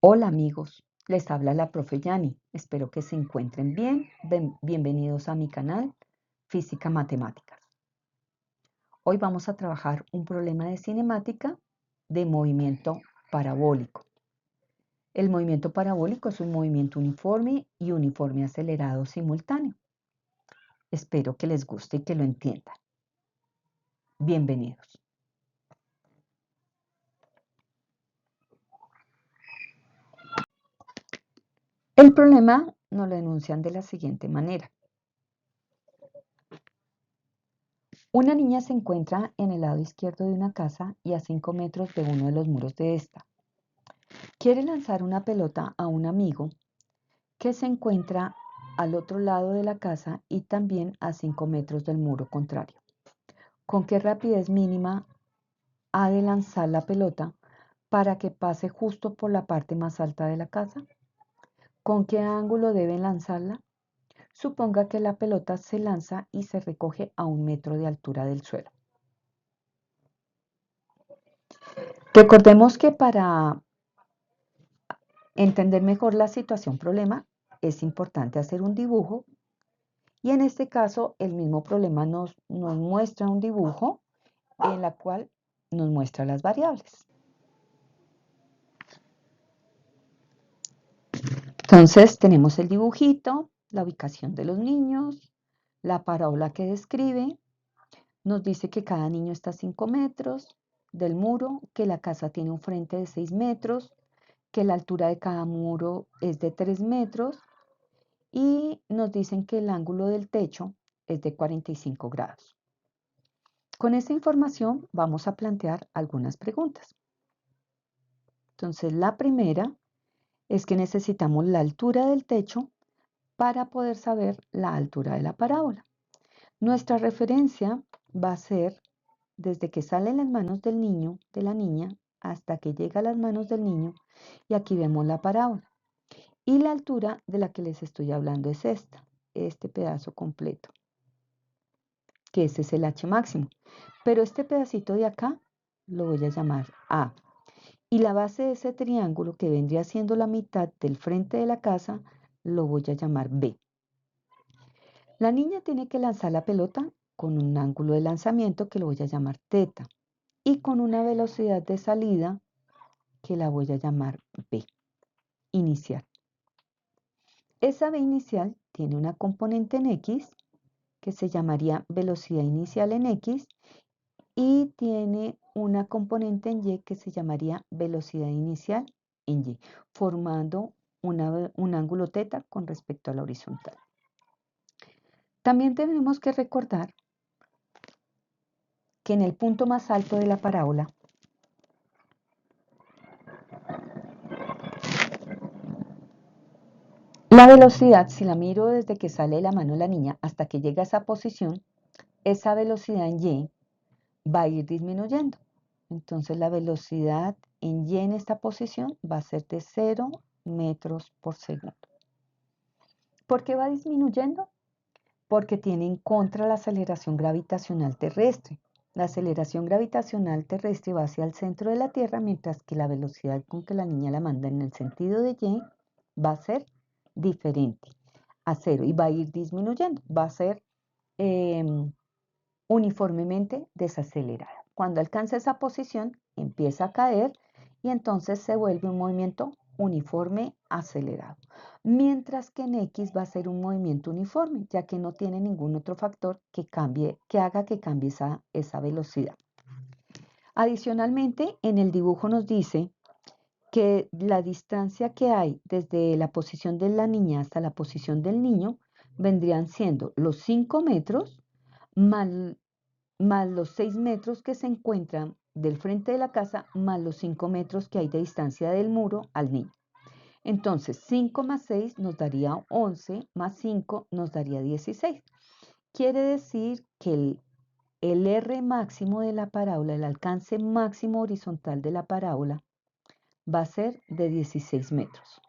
Hola amigos, les habla la profe Yani. Espero que se encuentren bien. Bienvenidos a mi canal Física Matemáticas. Hoy vamos a trabajar un problema de cinemática de movimiento parabólico. El movimiento parabólico es un movimiento uniforme y uniforme acelerado simultáneo. Espero que les guste y que lo entiendan. Bienvenidos. El problema nos lo enuncian de la siguiente manera. Una niña se encuentra en el lado izquierdo de una casa y a 5 metros de uno de los muros de esta. Quiere lanzar una pelota a un amigo que se encuentra al otro lado de la casa y también a 5 metros del muro contrario. ¿Con qué rapidez mínima ha de lanzar la pelota para que pase justo por la parte más alta de la casa? ¿Con qué ángulo debe lanzarla? Suponga que la pelota se lanza y se recoge a 1 metro de altura del suelo. Recordemos que para entender mejor la situación problema es importante hacer un dibujo y en este caso el mismo problema nos muestra un dibujo en la cual nos muestra las variables. Entonces tenemos el dibujito, la ubicación de los niños, la parábola que describe, nos dice que cada niño está a 5 metros del muro, que la casa tiene un frente de 6 metros, que la altura de cada muro es de 3 metros y nos dicen que el ángulo del techo es de 45 grados. Con esta información vamos a plantear algunas preguntas. Entonces, la primera es que necesitamos la altura del techo para poder saber la altura de la parábola. Nuestra referencia va a ser desde que sale en las manos del niño, de la niña, hasta que llega a las manos del niño, y aquí vemos la parábola. Y la altura de la que les estoy hablando es esta, este pedazo completo, que ese es el H máximo. Pero este pedacito de acá lo voy a llamar A. Y la base de ese triángulo, que vendría siendo la mitad del frente de la casa, lo voy a llamar B. La niña tiene que lanzar la pelota con un ángulo de lanzamiento que lo voy a llamar teta y con una velocidad de salida que la voy a llamar B, inicial. Esa B inicial tiene una componente en X que se llamaría velocidad inicial en X y tiene una componente en Y que se llamaría velocidad inicial en Y, formando un ángulo teta con respecto a la horizontal. También tenemos que recordar que en el punto más alto de la parábola, la velocidad, si la miro desde que sale de la mano de la niña hasta que llega a esa posición, esa velocidad en Y va a ir disminuyendo. Entonces la velocidad en Y en esta posición va a ser de 0 metros por segundo. ¿Por qué va disminuyendo? Porque tiene en contra la aceleración gravitacional terrestre. La aceleración gravitacional terrestre va hacia el centro de la Tierra, mientras que la velocidad con que la niña la manda en el sentido de Y va a ser diferente a 0 y va a ir disminuyendo, va a ser uniformemente desacelerada. Cuando alcanza esa posición, empieza a caer y entonces se vuelve un movimiento uniforme acelerado. Mientras que en X va a ser un movimiento uniforme, ya que no tiene ningún otro factor que haga que cambie esa velocidad. Adicionalmente, en el dibujo nos dice que la distancia que hay desde la posición de la niña hasta la posición del niño vendrían siendo los 5 metros más los 6 metros que se encuentran del frente de la casa, más los 5 metros que hay de distancia del muro al niño. Entonces, 5 más 6 nos daría 11, más 5 nos daría 16. Quiere decir que el R máximo de la parábola, el alcance máximo horizontal de la parábola, va a ser de 16 metros.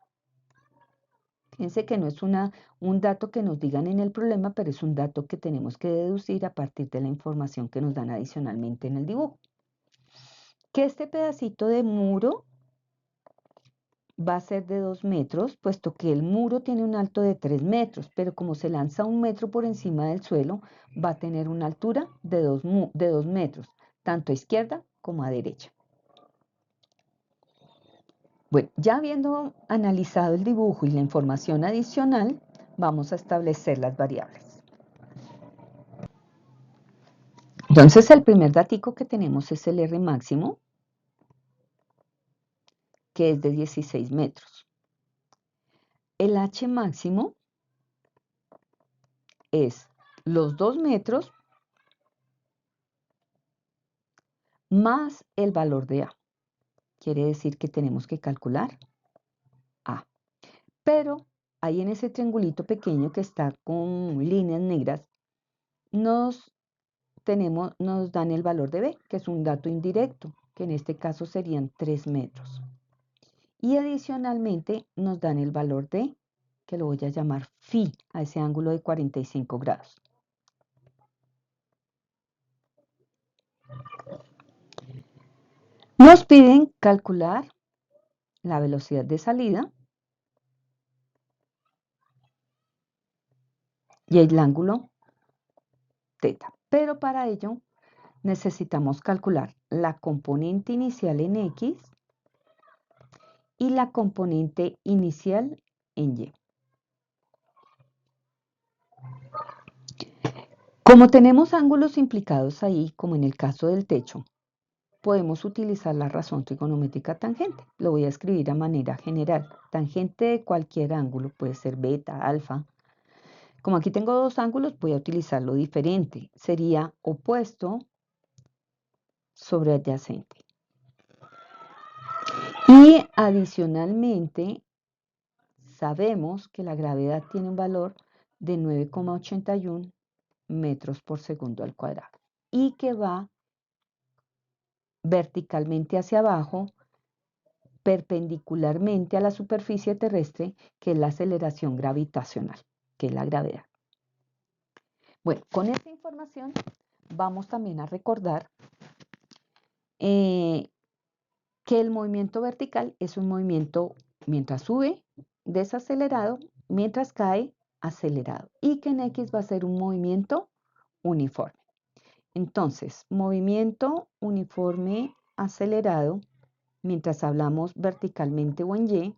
Fíjense que no es un dato que nos digan en el problema, pero es un dato que tenemos que deducir a partir de la información que nos dan adicionalmente en el dibujo. Que este pedacito de muro va a ser de 2 metros, puesto que el muro tiene un alto de 3 metros, pero como se lanza 1 metro por encima del suelo, va a tener una altura de 2 metros, tanto a izquierda como a derecha. Bueno, ya habiendo analizado el dibujo y la información adicional, vamos a establecer las variables. Entonces, el primer datico que tenemos es el R máximo, que es de 16 metros. El H máximo es los 2 metros más el valor de A. Quiere decir que tenemos que calcular A. Pero ahí en ese triangulito pequeño que está con líneas negras, nos dan el valor de B, que es un dato indirecto, que en este caso serían 3 metros. Y adicionalmente nos dan el valor de, que lo voy a llamar phi, a ese ángulo de 45 grados. Nos piden calcular la velocidad de salida y el ángulo θ. Pero para ello necesitamos calcular la componente inicial en X y la componente inicial en Y. Como tenemos ángulos implicados ahí, como en el caso del techo, podemos utilizar la razón trigonométrica tangente. Lo voy a escribir a manera general. Tangente de cualquier ángulo, puede ser beta, alfa. Como aquí tengo dos ángulos, voy a utilizarlo diferente. Sería opuesto sobre adyacente. Y adicionalmente, sabemos que la gravedad tiene un valor de 9,81 metros por segundo al cuadrado y que va verticalmente hacia abajo, perpendicularmente a la superficie terrestre, que es la aceleración gravitacional, que es la gravedad. Bueno, con esta información vamos también a recordar que el movimiento vertical es un movimiento mientras sube, desacelerado, mientras cae, acelerado, y que en X va a ser un movimiento uniforme. Entonces, movimiento uniforme acelerado, mientras hablamos verticalmente o en Y,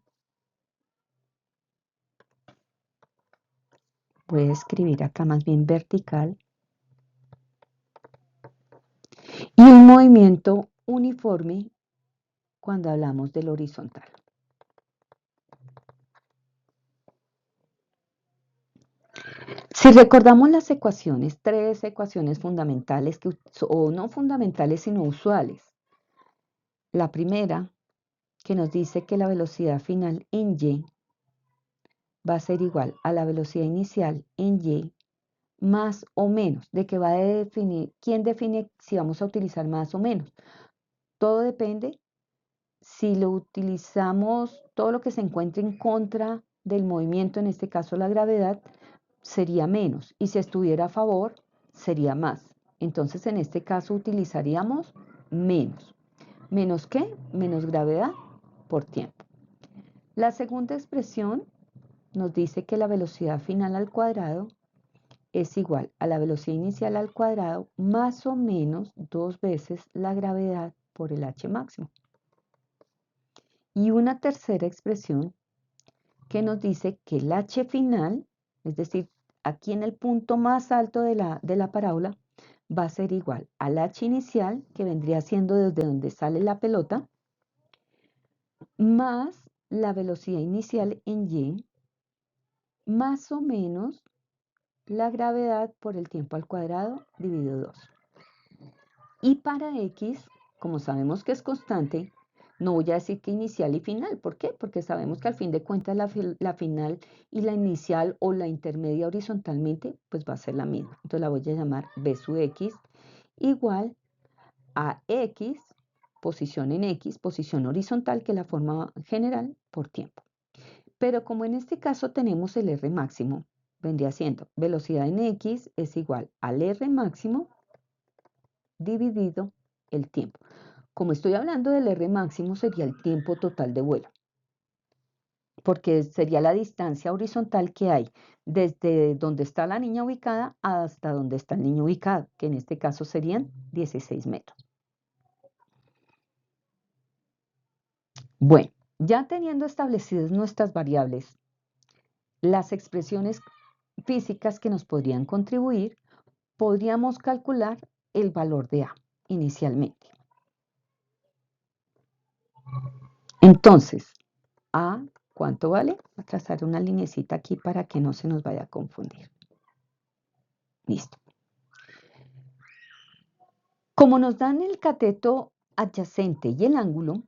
voy a escribir acá más bien vertical, y un movimiento uniforme cuando hablamos del horizontal. Si recordamos las ecuaciones, tres ecuaciones fundamentales, o no fundamentales, sino usuales. La primera, que nos dice que la velocidad final en Y va a ser igual a la velocidad inicial en Y, más o menos, de que va a definir, ¿quién define si vamos a utilizar más o menos? Todo depende si lo utilizamos, todo lo que se encuentre en contra del movimiento, en este caso la gravedad, sería menos. Y si estuviera a favor, sería más. Entonces, en este caso utilizaríamos menos. ¿Menos qué? Menos gravedad por tiempo. La segunda expresión nos dice que la velocidad final al cuadrado es igual a la velocidad inicial al cuadrado más o menos 2 veces la gravedad por el h máximo. Y una tercera expresión que nos dice que el h final, es decir, aquí en el punto más alto de la parábola, va a ser igual al h inicial, que vendría siendo desde donde sale la pelota, más la velocidad inicial en y, más o menos la gravedad por el tiempo al cuadrado dividido 2. Y para x, como sabemos que es constante, no voy a decir que inicial y final. ¿Por qué? Porque sabemos que al fin de cuentas la final y la inicial o la intermedia horizontalmente pues va a ser la misma. Entonces la voy a llamar b sub x igual a x, posición en x, posición horizontal, que es la forma general, por tiempo. Pero como en este caso tenemos el r máximo, vendría siendo velocidad en x es igual al r máximo dividido el tiempo. Como estoy hablando del R máximo, sería el tiempo total de vuelo. porque sería la distancia horizontal que hay desde donde está la niña ubicada hasta donde está el niño ubicado, que en este caso serían 16 metros. Bueno, ya teniendo establecidas nuestras variables, las expresiones físicas que nos podrían contribuir, podríamos calcular el valor de A inicialmente. Entonces, A, ¿cuánto vale? Voy a trazar una linecita aquí para que no se nos vaya a confundir. Listo. Como nos dan el cateto adyacente y el ángulo,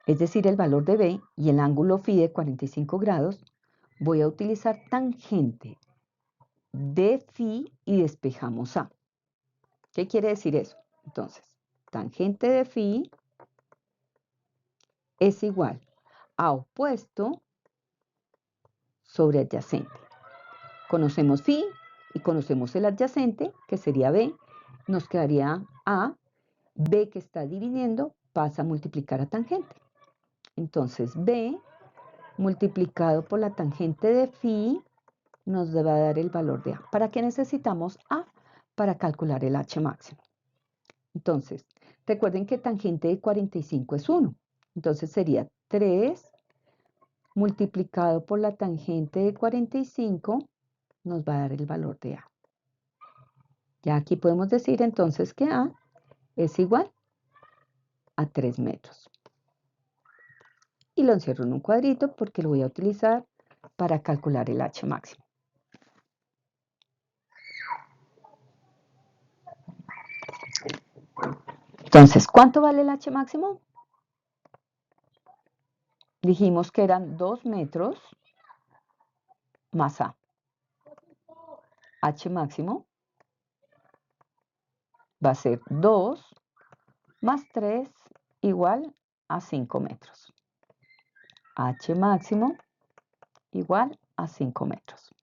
es decir, el valor de B y el ángulo φ de 45 grados, voy a utilizar tangente de φ y despejamos A. ¿Qué quiere decir eso? Entonces, tangente de φ es igual a opuesto sobre adyacente. Conocemos φ y conocemos el adyacente, que sería B. Nos quedaría A. B que está dividiendo pasa a multiplicar a tangente. Entonces, B multiplicado por la tangente de φ nos va a dar el valor de A. ¿Para qué necesitamos A? Para calcular el H máximo. Entonces, recuerden que tangente de 45 es 1. Entonces sería 3 multiplicado por la tangente de 45 nos va a dar el valor de A. Ya aquí podemos decir entonces que A es igual a 3 metros. Y lo encierro en un cuadrito porque lo voy a utilizar para calcular el H máximo. Entonces, ¿cuánto vale el H máximo? Dijimos que eran 2 metros más A. H máximo va a ser 2 más 3 igual a 5 metros. H máximo igual a 5 metros.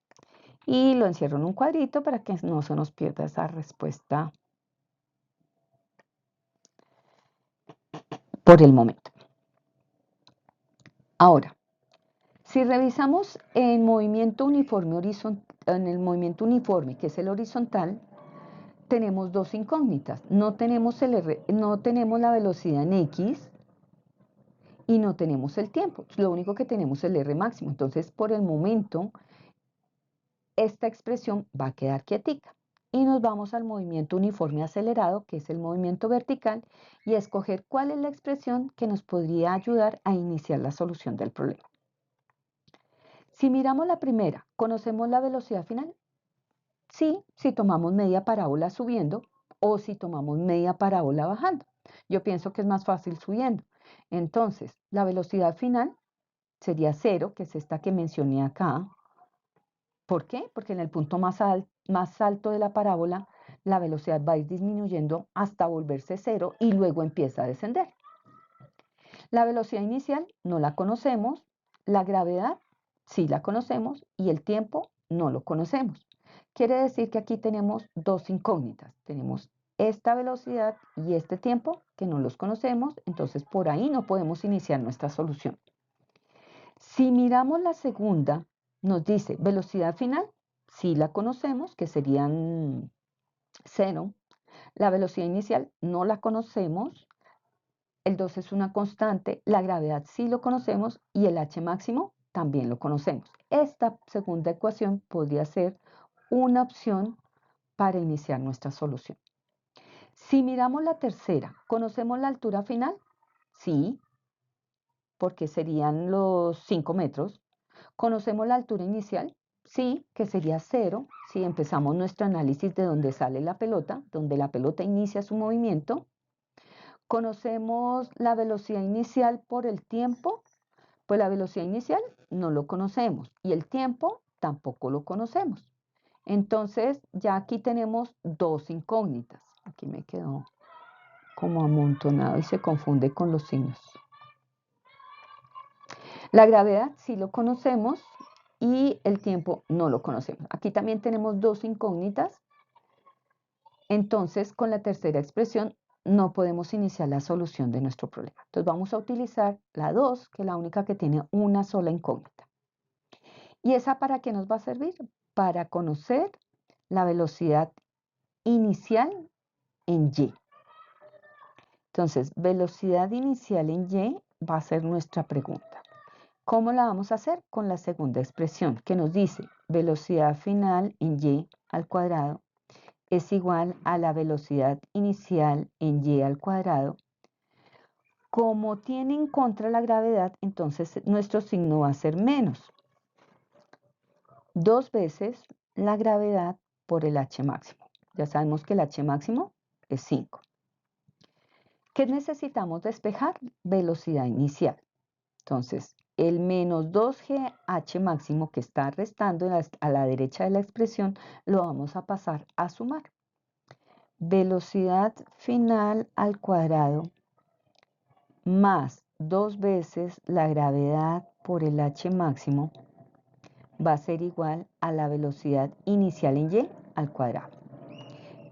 Y lo encierro en un cuadrito para que no se nos pierda esa respuesta por el momento. Ahora, si revisamos en movimiento uniforme en el movimiento uniforme, que es el horizontal, tenemos dos incógnitas. No tenemos la velocidad en X y no tenemos el tiempo. Lo único que tenemos es el R máximo. Entonces, por el momento, esta expresión va a quedar quietica. Y nos vamos al movimiento uniforme acelerado, que es el movimiento vertical, y a escoger cuál es la expresión que nos podría ayudar a iniciar la solución del problema. Si miramos la primera, ¿conocemos la velocidad final? Sí, si tomamos media parábola subiendo o si tomamos media parábola bajando. Yo pienso que es más fácil subiendo. Entonces, la velocidad final sería 0, que es esta que mencioné acá. ¿Por qué? Porque en el punto más alto de la parábola, la velocidad va a ir disminuyendo hasta volverse 0 y luego empieza a descender. La velocidad inicial no la conocemos, la gravedad sí la conocemos y el tiempo no lo conocemos. Quiere decir que aquí tenemos dos incógnitas. Tenemos esta velocidad y este tiempo que no los conocemos, entonces por ahí no podemos iniciar nuestra solución. Si miramos la segunda, nos dice velocidad final, sí la conocemos, que serían 0. La velocidad inicial no la conocemos, el 2 es una constante, la gravedad sí lo conocemos y el H máximo también lo conocemos. Esta segunda ecuación podría ser una opción para iniciar nuestra solución. Si miramos la tercera, ¿conocemos la altura final? Sí, porque serían los 5 metros. ¿Conocemos la altura inicial? Sí, que sería 0 si empezamos nuestro análisis de donde sale la pelota, donde la pelota inicia su movimiento. ¿Conocemos la velocidad inicial por el tiempo? Pues la velocidad inicial no lo conocemos y el tiempo tampoco lo conocemos. Entonces ya aquí tenemos dos incógnitas. Aquí me quedó como amontonado y se confunde con los signos. La gravedad sí lo conocemos y el tiempo no lo conocemos. Aquí también tenemos dos incógnitas. Entonces, con la tercera expresión no podemos iniciar la solución de nuestro problema. Entonces vamos a utilizar la 2, que es la única que tiene una sola incógnita. ¿Y esa para qué nos va a servir? Para conocer la velocidad inicial en y. Entonces, velocidad inicial en y va a ser nuestra pregunta. ¿Cómo la vamos a hacer? Con la segunda expresión que nos dice velocidad final en y al cuadrado es igual a la velocidad inicial en y al cuadrado. Como tiene en contra la gravedad, entonces nuestro signo va a ser menos. 2 veces la gravedad por el h máximo. Ya sabemos que el h máximo es 5. ¿Qué necesitamos despejar? Velocidad inicial. Entonces, el menos 2g h máximo que está restando a la derecha de la expresión, lo vamos a pasar a sumar. Velocidad final al cuadrado más 2 veces la gravedad por el h máximo va a ser igual a la velocidad inicial en y al cuadrado.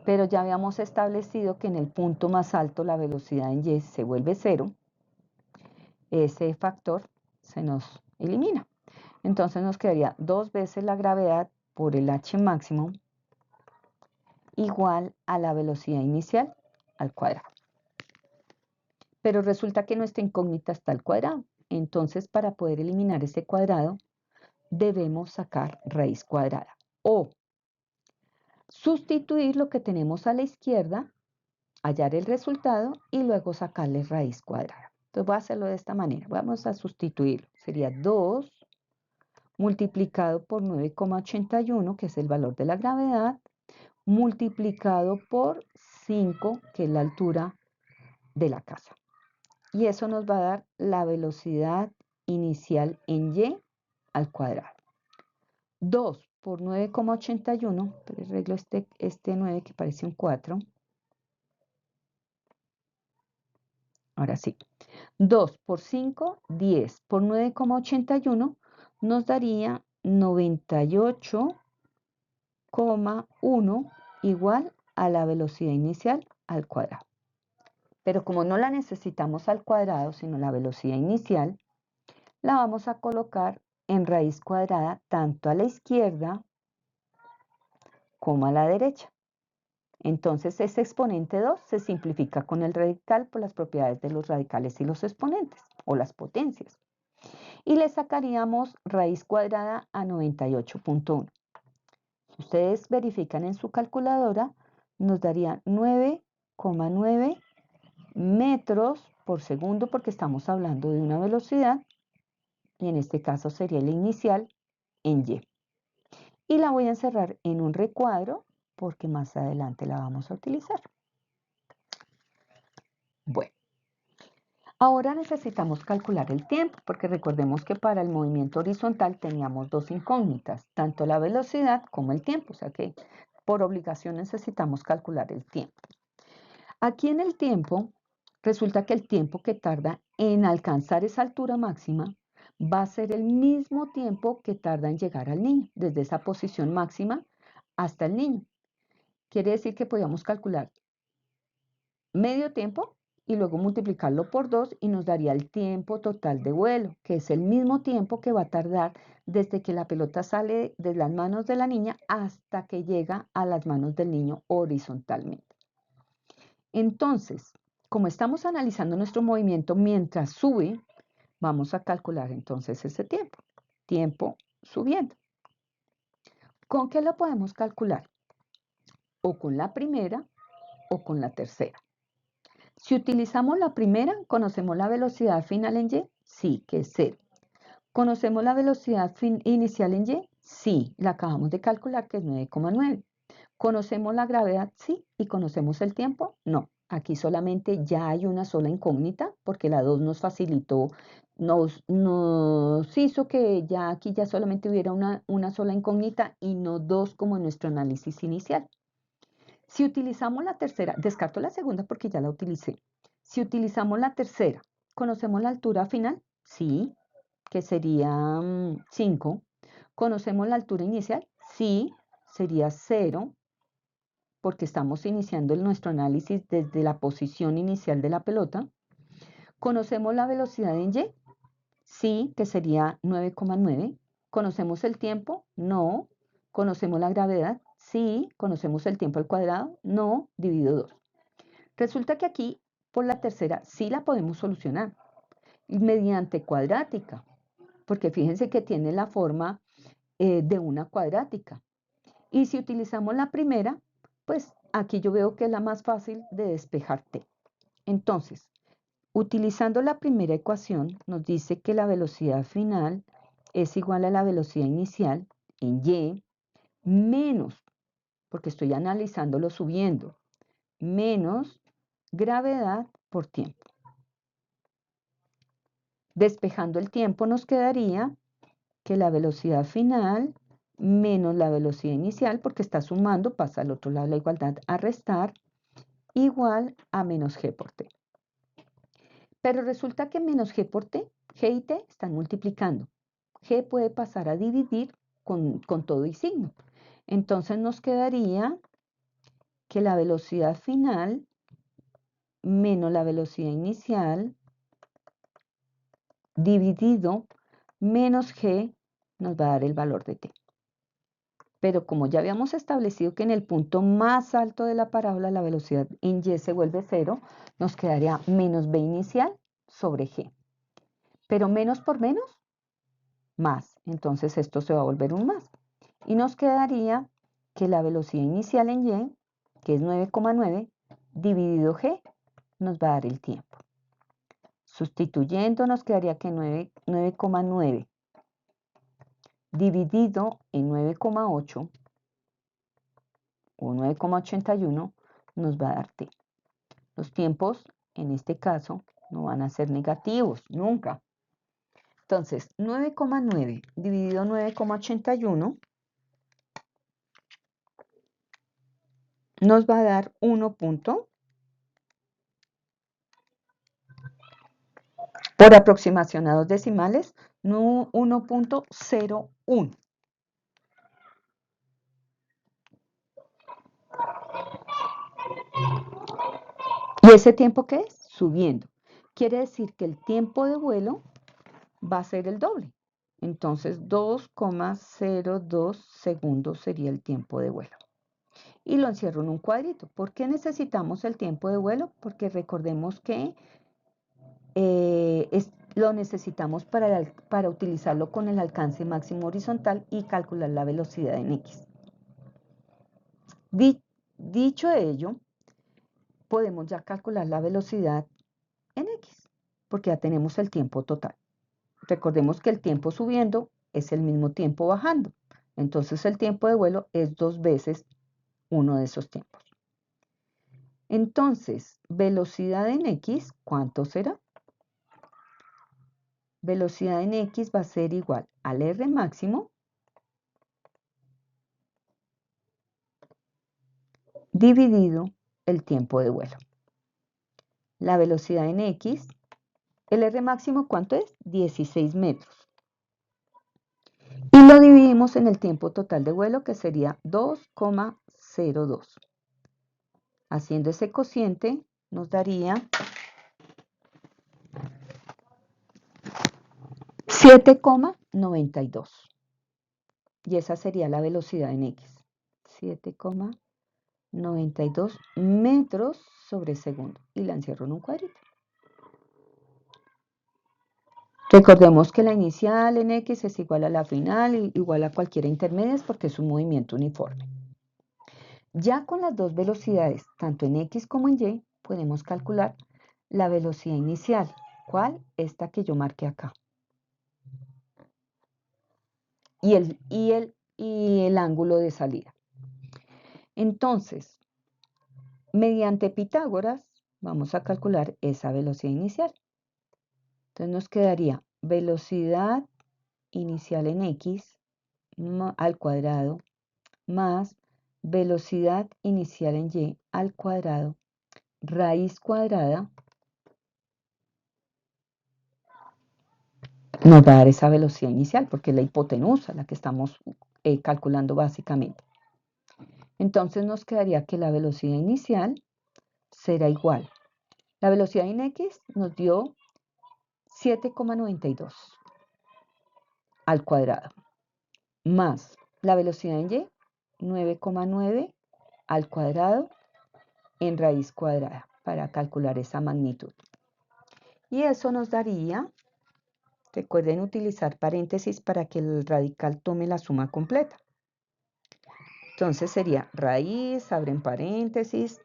Pero ya habíamos establecido que en el punto más alto la velocidad en y se vuelve 0. Ese factor se nos elimina. Entonces nos quedaría 2 veces la gravedad por el h máximo igual a la velocidad inicial al cuadrado. Pero resulta que nuestra incógnita está al cuadrado. Entonces, para poder eliminar ese cuadrado, debemos sacar raíz cuadrada. O sustituir lo que tenemos a la izquierda, hallar el resultado y luego sacarle raíz cuadrada. Entonces voy a hacerlo de esta manera. Vamos a sustituirlo. Sería 2 multiplicado por 9,81, que es el valor de la gravedad, multiplicado por 5, que es la altura de la casa. Y eso nos va a dar la velocidad inicial en y al cuadrado. 2 por 9,81, pero arreglo este 9 que parece un 4. Ahora sí. 2 por 5, 10 por 9,81 nos daría 98,1 igual a la velocidad inicial al cuadrado. Pero como no la necesitamos al cuadrado, sino la velocidad inicial, la vamos a colocar en raíz cuadrada tanto a la izquierda como a la derecha. Entonces ese exponente 2 se simplifica con el radical por las propiedades de los radicales y los exponentes, o las potencias. Y le sacaríamos raíz cuadrada a 98,1. Si ustedes verifican en su calculadora, nos daría 9,9 metros por segundo, porque estamos hablando de una velocidad, y en este caso sería el inicial en y. Y la voy a encerrar en un recuadro, porque más adelante la vamos a utilizar. Bueno, ahora necesitamos calcular el tiempo, porque recordemos que para el movimiento horizontal teníamos dos incógnitas, tanto la velocidad como el tiempo, o sea que por obligación necesitamos calcular el tiempo. Aquí en el tiempo, resulta que el tiempo que tarda en alcanzar esa altura máxima va a ser el mismo tiempo que tarda en llegar al niño, desde esa posición máxima hasta el niño. Quiere decir que podíamos calcular medio tiempo y luego multiplicarlo por 2 y nos daría el tiempo total de vuelo, que es el mismo tiempo que va a tardar desde que la pelota sale de las manos de la niña hasta que llega a las manos del niño horizontalmente. Entonces, como estamos analizando nuestro movimiento mientras sube, vamos a calcular entonces ese tiempo. Tiempo subiendo. ¿Con qué lo podemos calcular? O con la primera o con la tercera. Si utilizamos la primera, ¿conocemos la velocidad final en y? Sí, que es 0. ¿Conocemos la velocidad inicial en y? Sí, la acabamos de calcular, que es 9,9. ¿Conocemos la gravedad? Sí. ¿Y conocemos el tiempo? No. Aquí solamente ya hay una sola incógnita, porque la 2 nos facilitó, nos hizo que ya aquí ya solamente hubiera una sola incógnita y no dos como en nuestro análisis inicial. Si utilizamos la tercera, descarto la segunda porque ya la utilicé. Si utilizamos la tercera, ¿conocemos la altura final? Sí, que sería 5. ¿Conocemos la altura inicial? Sí, sería 0. porque estamos iniciando nuestro análisis desde la posición inicial de la pelota. ¿Conocemos la velocidad en y? Sí, que sería 9,9. ¿Conocemos el tiempo? No. ¿Conocemos la gravedad? Sí. ¿Conocemos el tiempo al cuadrado? No, dividido 2. Resulta que aquí, por la tercera, sí la podemos solucionar mediante cuadrática, porque fíjense que tiene la forma de una cuadrática. Y si utilizamos la primera, pues aquí yo veo que es la más fácil de despejar t. Entonces, utilizando la primera ecuación, nos dice que la velocidad final es igual a la velocidad inicial en y menos, porque estoy analizándolo subiendo, menos gravedad por tiempo. Despejando el tiempo nos quedaría que la velocidad final menos la velocidad inicial, porque está sumando, pasa al otro lado de la igualdad a restar, igual a menos g por t. Pero resulta que menos g por t, g y t están multiplicando. G puede pasar a dividir con todo y signo. Entonces nos quedaría que la velocidad final menos la velocidad inicial dividido menos g nos va a dar el valor de t. Pero como ya habíamos establecido que en el punto más alto de la parábola la velocidad en y se vuelve 0, nos quedaría menos b inicial sobre g. Pero menos por menos, más. Entonces esto se va a volver un más. Y nos quedaría que la velocidad inicial en y, que es 9,9, dividido g, nos va a dar el tiempo. Sustituyendo nos quedaría que 9,9 dividido en 9,8 o 9,81 nos va a dar t. Los tiempos, en este caso, no van a ser negativos, nunca. Entonces, 9,9 dividido 9,81 nos va a dar 1 punto. Por aproximación a dos decimales, 1,01. ¿Y ese tiempo qué es? Subiendo. Quiere decir que el tiempo de vuelo va a ser el doble. Entonces, 2,02 segundos sería el tiempo de vuelo. Y lo encierro en un cuadrito. ¿Por qué necesitamos el tiempo de vuelo? Porque recordemos que lo necesitamos para utilizarlo con el alcance máximo horizontal y calcular la velocidad en x. Dicho ello, podemos ya calcular la velocidad en x, porque ya tenemos el tiempo total. Recordemos que el tiempo subiendo es el mismo tiempo bajando. Entonces el tiempo de vuelo es 2 veces uno de esos tiempos. Entonces, velocidad en x, ¿cuánto será? Velocidad en x va a ser igual al r máximo dividido el tiempo de vuelo. La velocidad en x, el r máximo, ¿cuánto es? 16 metros. Y lo dividimos en el tiempo total de vuelo, que sería 2,02. Haciendo ese cociente, nos daría 7,92. Y esa sería la velocidad en x. 7,92 metros sobre segundo. Y la encierro en un cuadrito. Recordemos que la inicial en x es igual a la final, igual a cualquiera intermedia, porque es un movimiento uniforme. Ya con las dos velocidades, tanto en x como en y, podemos calcular la velocidad inicial. ¿Cuál? Esta que yo marqué acá. Y el ángulo de salida. Entonces, mediante Pitágoras, vamos a calcular esa velocidad inicial. Entonces nos quedaría velocidad inicial en x al cuadrado más velocidad inicial en y al cuadrado raíz cuadrada nos va a dar esa velocidad inicial porque es la hipotenusa la que estamos calculando básicamente. Entonces nos quedaría que la velocidad inicial será igual. La velocidad en X nos dio 7,92 al cuadrado, más la velocidad en Y, 9,9 al cuadrado en raíz cuadrada, para calcular esa magnitud. Y eso nos daría, recuerden utilizar paréntesis para que el radical tome la suma completa. Entonces sería raíz, abren paréntesis,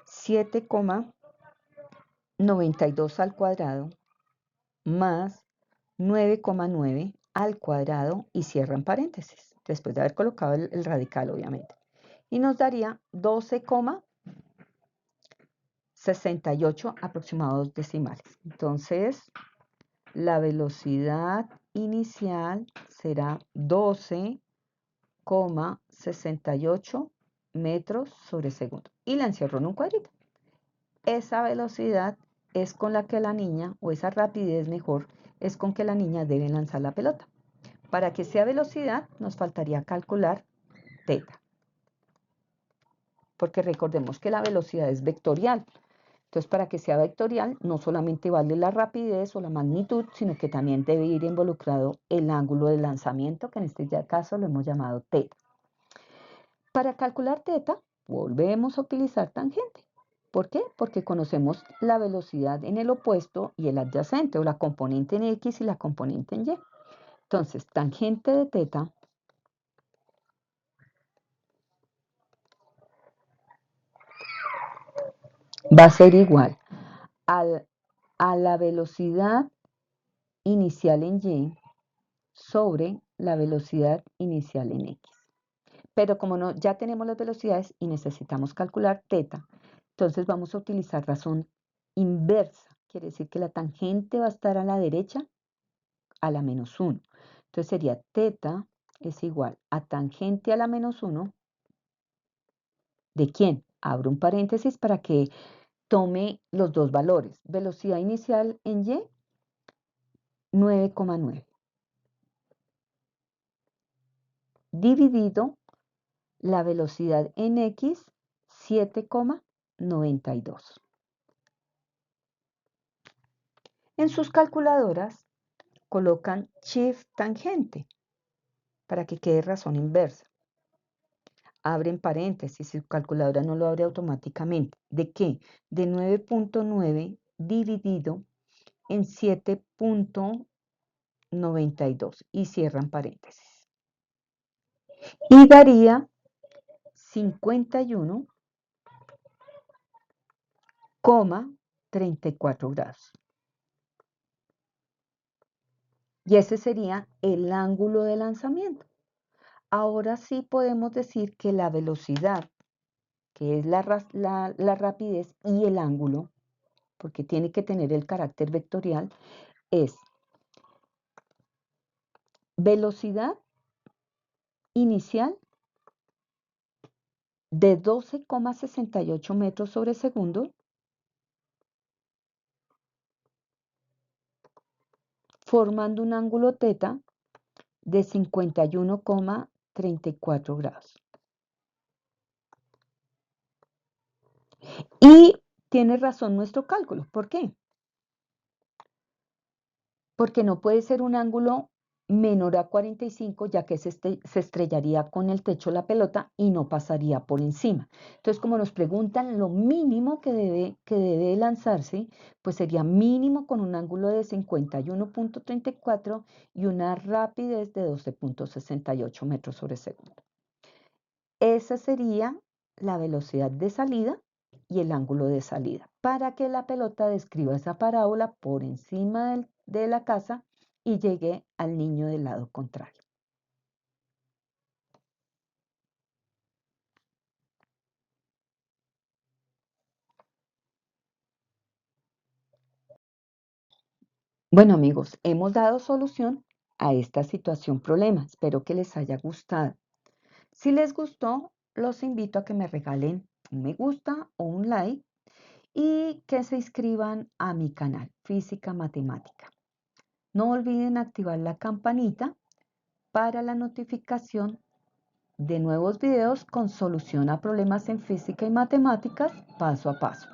7,92 al cuadrado más 9,9 al cuadrado y cierran paréntesis, después de haber colocado el radical, obviamente. Y nos daría 12,68 aproximados decimales. Entonces, la velocidad inicial será 12,68 metros sobre segundo. Y la encierro en un cuadrito. Esa velocidad es con la que la niña, o esa rapidez mejor, es con que la niña debe lanzar la pelota. Para que sea velocidad, nos faltaría calcular teta. Porque recordemos que la velocidad es vectorial. Entonces, para que sea vectorial, no solamente vale la rapidez o la magnitud, sino que también debe ir involucrado el ángulo de lanzamiento, que en este caso lo hemos llamado teta. Para calcular teta, volvemos a utilizar tangente. ¿Por qué? Porque conocemos la velocidad en el opuesto y el adyacente, o la componente en X y la componente en Y. Entonces, tangente de teta va a ser igual a la velocidad inicial en Y sobre la velocidad inicial en X. Pero como no, ya tenemos las velocidades y necesitamos calcular teta, entonces vamos a utilizar razón inversa. Quiere decir que la tangente va a estar a la derecha a la menos 1. Entonces sería teta es igual a tangente a la menos 1. ¿De quién? Abro un paréntesis para que tome los dos valores. Velocidad inicial en Y, 9,9. Dividido la velocidad en X, 7,92. En sus calculadoras colocan shift tangente para que quede razón inversa. Abren paréntesis, su calculadora no lo abre automáticamente. ¿De qué? De 9,9 dividido en 7,92 y cierran paréntesis. Y daría 51,34 grados. Y ese sería el ángulo de lanzamiento. Ahora sí podemos decir que la velocidad, que es la rapidez y el ángulo, porque tiene que tener el carácter vectorial, es velocidad inicial de 12,68 metros sobre segundo, formando un ángulo teta de 51,34 grados. Y tiene razón nuestro cálculo. ¿Por qué? Porque no puede ser un ángulo menor a 45, ya que se estrellaría con el techo la pelota y no pasaría por encima. Entonces, como nos preguntan lo mínimo que debe lanzarse, pues sería mínimo con un ángulo de 51,34 y una rapidez de 12,68 metros sobre segundo. Esa sería la velocidad de salida y el ángulo de salida, para que la pelota describa esa parábola por encima de la casa y llegue al niño del lado contrario. Bueno amigos, hemos dado solución a esta situación problema. Espero que les haya gustado. Si les gustó, los invito a que me regalen un me gusta o un like y que se inscriban a mi canal Física Matemática. No olviden activar la campanita para la notificación de nuevos videos con solución a problemas en física y matemáticas paso a paso.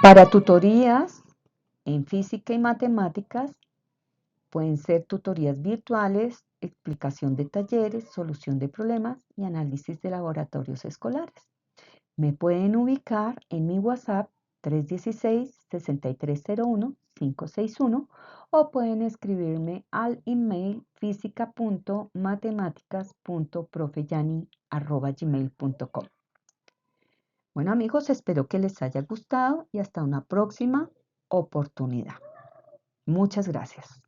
Para tutorías en física y matemáticas, pueden ser tutorías virtuales, explicación de talleres, solución de problemas y análisis de laboratorios escolares. Me pueden ubicar en mi WhatsApp 316-6301-561 o pueden escribirme al email física.matemáticas.profeyani@gmail.com. Bueno amigos, espero que les haya gustado y hasta una próxima oportunidad. Muchas gracias.